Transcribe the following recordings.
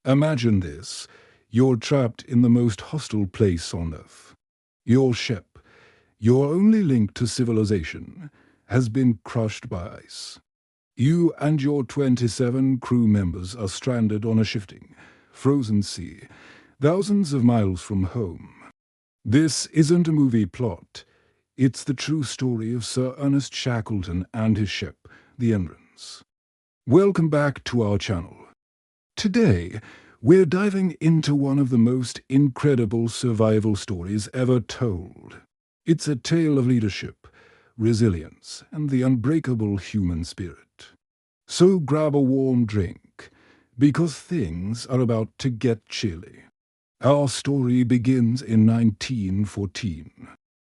Imagine this. You're trapped in the most hostile place on Earth. Your ship, your only link to civilization, has been crushed by ice. You and your 27 crew members are stranded on a shifting, frozen sea, thousands of miles from home. This isn't a movie plot. It's the true story of Sir Ernest Shackleton and his ship, the Endurance. Welcome back to our channel. Today, we're diving into one of the most incredible survival stories ever told. It's a tale of leadership, resilience, and the unbreakable human spirit. So grab a warm drink, because things are about to get chilly. Our story begins in 1914.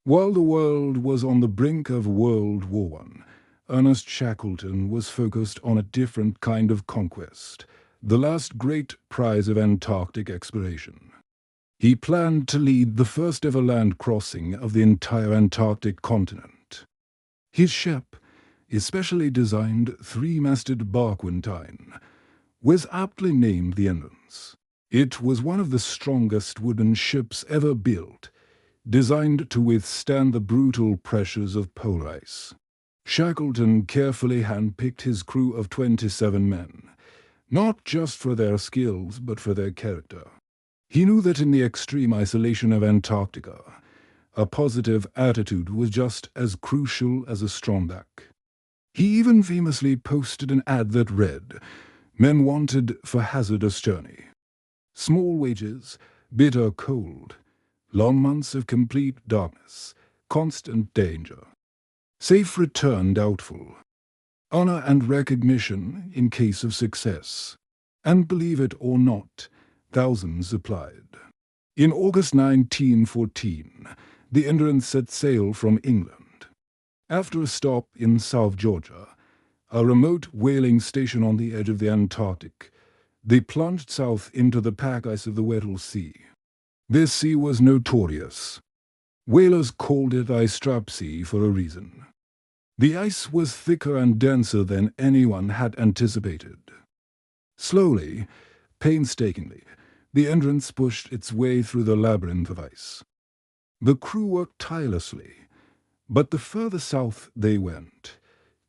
While the world was on the brink of World War I, Ernest Shackleton was focused on a different kind of conquest, the last great prize of Antarctic exploration. He planned to lead the first ever land crossing of the entire Antarctic continent. His ship, especially designed three-masted barquentine, was aptly named the Endurance. It was one of the strongest wooden ships ever built, designed to withstand the brutal pressures of polar ice. Shackleton carefully handpicked his crew of 27 men, not just for their skills but for their character. He knew that in the extreme isolation of Antarctica, a positive attitude was just as crucial as a strong back. He even famously posted an ad that read, "Men wanted for hazardous journey. Small wages, bitter cold, long months of complete darkness, constant danger. Safe return doubtful. Honor and recognition in case of success." And believe it or not, thousands applied. In August 1914, the Endurance set sail from England. After a stop in South Georgia, a remote whaling station on the edge of the Antarctic, they plunged south into the pack ice of the Weddell Sea. This sea was notorious. Whalers called it Ice Trap Sea for a reason. The ice was thicker and denser than anyone had anticipated. Slowly, painstakingly, the Endurance pushed its way through the labyrinth of ice. The crew worked tirelessly, but the further south they went,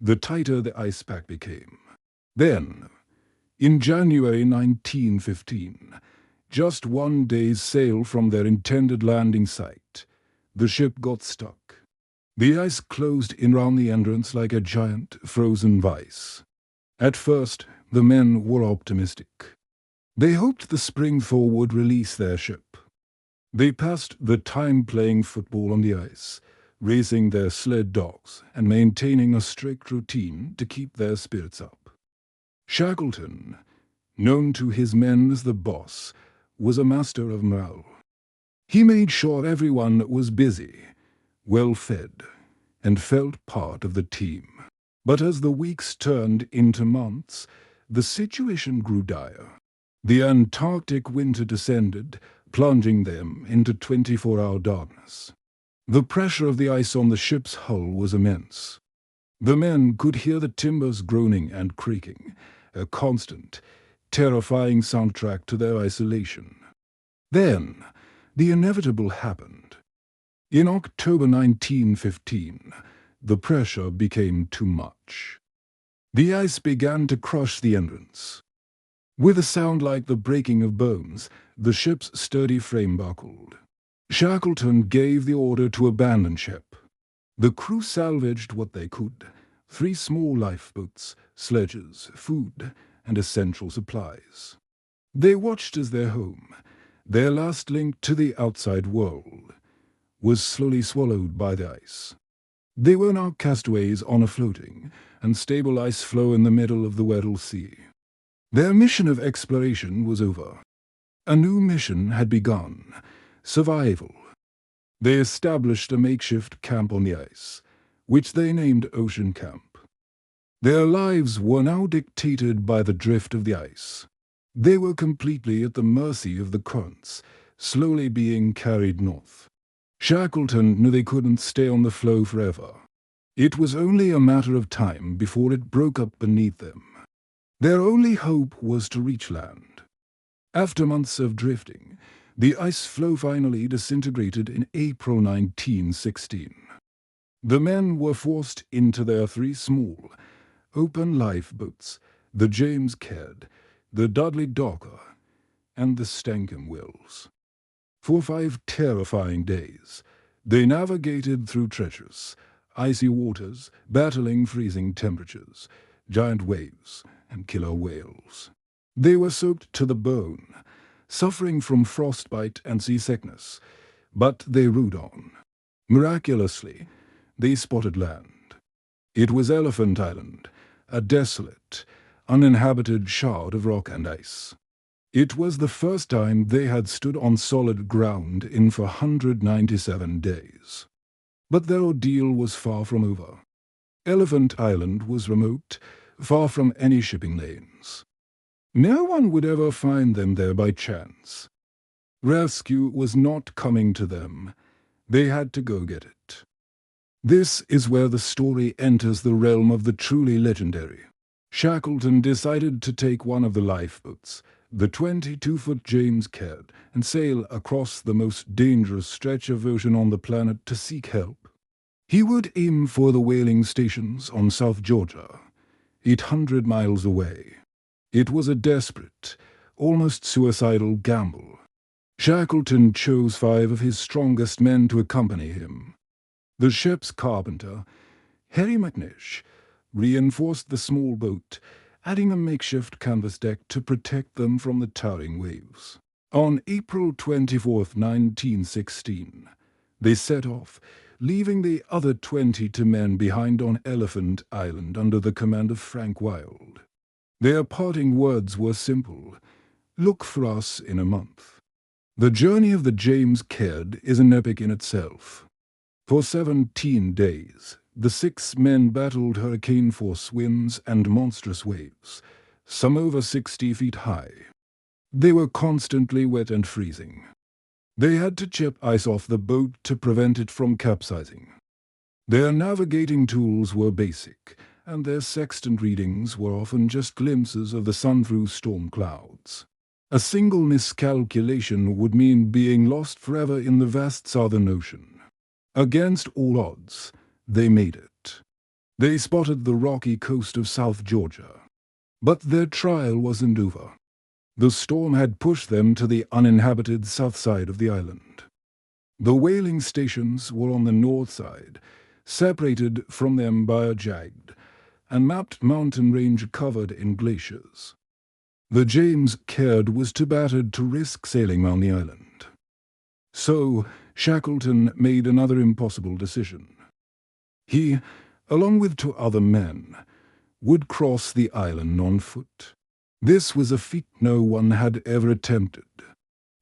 the tighter the ice pack became. Then, in January 1915, just one day's sail from their intended landing site, the ship got stuck. The ice closed in round the Endurance like a giant frozen vice. At first, the men were optimistic. They hoped the spring thaw would release their ship. They passed the time playing football on the ice, racing their sled dogs and maintaining a strict routine to keep their spirits up. Shackleton, known to his men as the boss, was a master of morale. He made sure everyone was busy, well-fed, and felt part of the team. But as the weeks turned into months, the situation grew dire. The Antarctic winter descended, plunging them into 24-hour darkness. The pressure of the ice on the ship's hull was immense. The men could hear the timbers groaning and creaking, a constant, terrifying soundtrack to their isolation. Then, the inevitable happened. In October 1915, the pressure became too much. The ice began to crush the Endurance. With a sound like the breaking of bones, the ship's sturdy frame buckled. Shackleton gave the order to abandon ship. The crew salvaged what they could: 3 small lifeboats, sledges, food, and essential supplies. They watched as their home, their last link to the outside world, was slowly swallowed by the ice. They were now castaways on a floating, unstable ice floe in the middle of the Weddell Sea. Their mission of exploration was over. A new mission had begun: survival. They established a makeshift camp on the ice, which they named Ocean Camp. Their lives were now dictated by the drift of the ice. They were completely at the mercy of the currents, slowly being carried north. Shackleton knew they couldn't stay on the floe forever. It was only a matter of time before it broke up beneath them. Their only hope was to reach land. After months of drifting, the ice floe finally disintegrated in April 1916. The men were forced into their three small, open lifeboats, the James Caird, the Dudley Docker, and the Stankham Wills. For 5 terrifying days, they navigated through treacherous, icy waters, battling freezing temperatures, giant waves, and killer whales. They were soaked to the bone, suffering from frostbite and seasickness, but they rowed on. Miraculously, they spotted land. It was Elephant Island, a desolate, uninhabited shard of rock and ice. It was the first time they had stood on solid ground in 497 days. But their ordeal was far from over. Elephant Island was remote, far from any shipping lanes. No one would ever find them there by chance. Rescue was not coming to them. They had to go get it. This is where the story enters the realm of the truly legendary. Shackleton decided to take one of the lifeboats, the 22-foot James Caird, and sail across the most dangerous stretch of ocean on the planet to seek help. He would aim for the whaling stations on South Georgia, 800 miles away. It was a desperate, almost suicidal gamble. Shackleton chose 5 of his strongest men to accompany him. The ship's carpenter, Harry McNish, reinforced the small boat, adding a makeshift canvas deck to protect them from the towering waves. On April 24, 1916, they set off, leaving the other 22 men behind on Elephant Island under the command of Frank Wild. Their parting words were simple: "Look for us in a month." The journey of the James Caird is an epic in itself. For 17 days, the 6 men battled hurricane-force winds and monstrous waves, some over 60 feet high. They were constantly wet and freezing. They had to chip ice off the boat to prevent it from capsizing. Their navigating tools were basic, and their sextant readings were often just glimpses of the sun through storm clouds. A single miscalculation would mean being lost forever in the vast southern ocean. Against all odds, they made it. They spotted the rocky coast of South Georgia. But their trial wasn't over. The storm had pushed them to the uninhabited south side of the island. The whaling stations were on the north side, separated from them by a jagged and mapped mountain range covered in glaciers. The James Caird was too battered to risk sailing round the island. So Shackleton made another impossible decision. He, along with 2 other men, would cross the island on foot. This was a feat no one had ever attempted.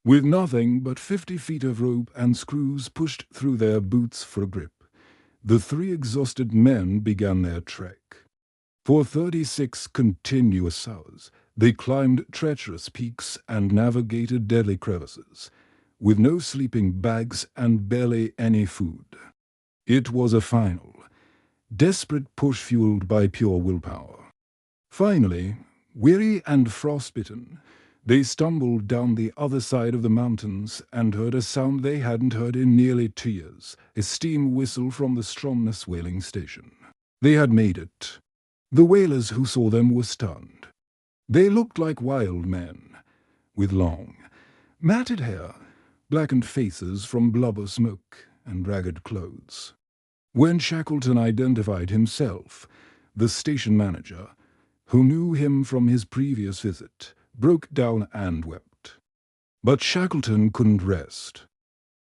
With nothing but 50 feet of rope and screws pushed through their boots for grip, the 3 exhausted men began their trek. For 36 continuous hours, they climbed treacherous peaks and navigated deadly crevices, with no sleeping bags and barely any food. It was a final, desperate push fueled by pure willpower. Finally, weary and frostbitten, they stumbled down the other side of the mountains and heard a sound they hadn't heard in nearly 2 years, a steam whistle from the Stromness whaling station. They had made it. The whalers who saw them were stunned. They looked like wild men, with long, matted hair, blackened faces from blubber smoke, and ragged clothes. When Shackleton identified himself, the station manager, who knew him from his previous visit, broke down and wept. But Shackleton couldn't rest.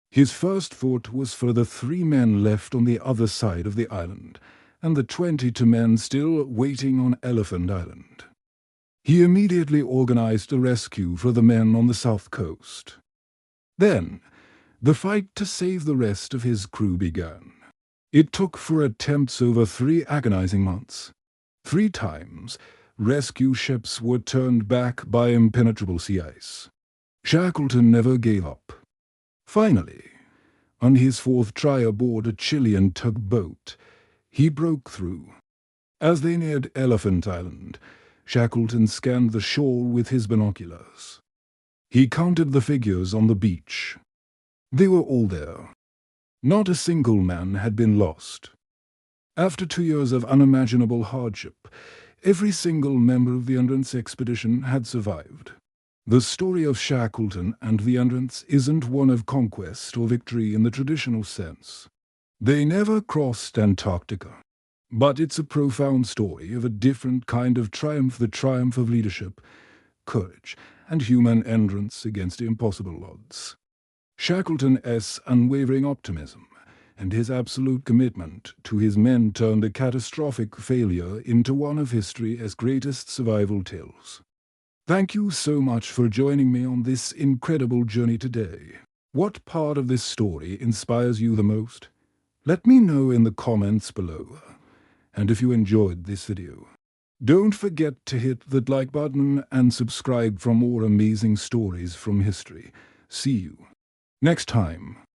His first thought was for the 3 men left on the other side of the island, and the 22 men still waiting on Elephant Island. He immediately organized a rescue for the men on the south coast. Then, the fight to save the rest of his crew began. It took 4 attempts over 3 agonizing months. 3 times, rescue ships were turned back by impenetrable sea ice. Shackleton never gave up. Finally, on his 4th try aboard a Chilean tugboat, he broke through. As they neared Elephant Island, Shackleton scanned the shore with his binoculars. He counted the figures on the beach. They were all there. Not a single man had been lost. After 2 years of unimaginable hardship, every single member of the Endurance expedition had survived. The story of Shackleton and the Endurance isn't one of conquest or victory in the traditional sense. They never crossed Antarctica. But it's a profound story of a different kind of triumph, the triumph of leadership, courage, and human endurance against impossible odds. Shackleton's unwavering optimism and his absolute commitment to his men turned a catastrophic failure into one of history's greatest survival tales. Thank you so much for joining me on this incredible journey today. What part of this story inspires you the most? Let me know in the comments below. And if you enjoyed this video, don't forget to hit that like button and subscribe for more amazing stories from history. See you next time.